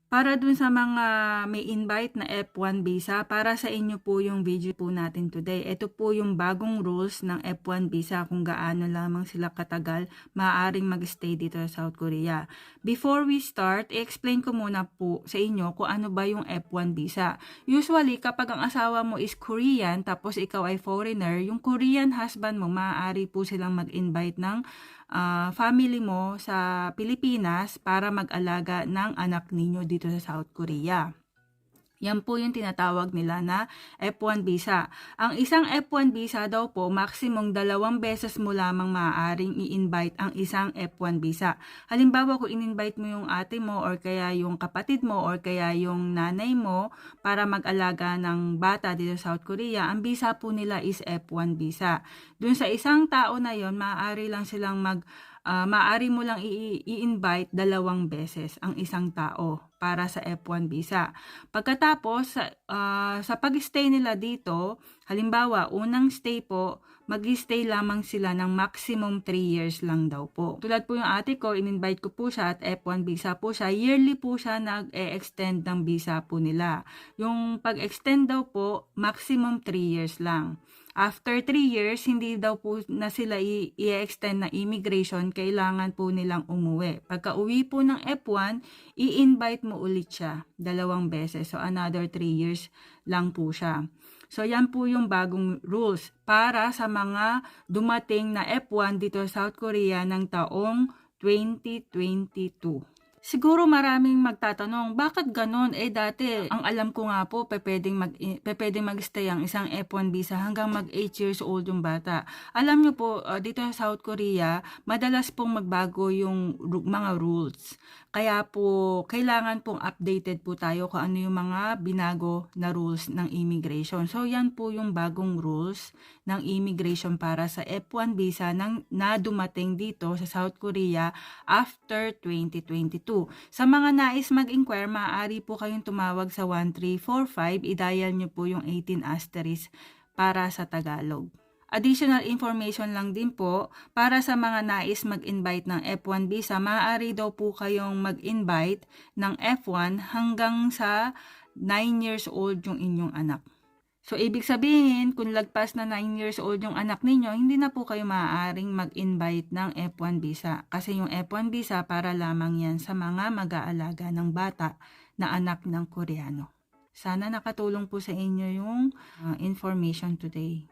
Para dun sa mga may invite na F1 visa, para sa inyo po yung video po natin today. Ito po yung bagong rules ng F1 visa kung gaano lamang sila katagal maaaring mag-stay dito sa South Korea. Before we start, i-explain ko muna po sa inyo kung ano ba yung F1 visa. Usually, kapag ang asawa mo is Korean tapos ikaw ay foreigner, yung Korean husband mo, maaari po silang mag-invite ng family mo sa Pilipinas para mag-alaga ng anak ninyo dito sa South Korea. Yan po yung tinatawag nila na F1 visa. Ang isang F1 visa daw po, maximum 2 beses mo lamang maaaring i-invite ang isang F1 visa. Halimbawa, kung in-invite mo yung ate mo or kaya yung kapatid mo or kaya yung nanay mo para mag-alaga ng bata dito sa South Korea, ang visa po nila is F1 visa. Dun sa isang tao na yon, maaari lang silang maaari mo lang i-invite 2 beses ang isang tao para sa F1 visa. Pagkatapos, sa pag-stay nila dito, halimbawa, unang stay po, mag-stay lamang sila ng maximum 3 years lang daw po. Tulad po yung ate ko, in-invite ko po siya at F1 visa po siya. Yearly po siya nag-extend ng visa po nila. Yung pag-extend daw po, maximum 3 years lang. After 3 years, hindi daw po na sila i-extend na immigration, kailangan po nilang umuwi. Pagka uwi po ng F1, i-invite mo ulit siya 2 beses. So, another 3 years lang po siya. So, yan po yung bagong rules para sa mga dumating na F1 dito sa South Korea ng taong 2022. Siguro maraming magtatanong, bakit ganon? Dati, ang alam ko nga po, pwedeng mag-stay ang isang F1 visa hanggang mag 8 years old yung bata. Alam nyo po, dito sa South Korea, madalas pong magbago yung mga rules. Kaya po, kailangan pong updated po tayo kung ano yung mga binago na rules ng immigration. So, yan po yung bagong rules ng immigration para sa F1 visa na dumating dito sa South Korea after 2022. Sa mga nais mag-inquire, maaari po kayong tumawag sa 1345, i-dial nyo po yung 18 asterisk para sa Tagalog. Additional information lang din po, para sa mga nais mag-invite ng F1 visa, maaari daw po kayong mag-invite ng F1 hanggang sa 9 years old yung inyong anak. So, ibig sabihin, kung lagpas na 9 years old yung anak ninyo, hindi na po kayo maaaring mag-invite ng F1 visa. Kasi yung F1 visa, para lamang yan sa mga mag-aalaga ng bata na anak ng Koreano. Sana nakatulong po sa inyo yung information today.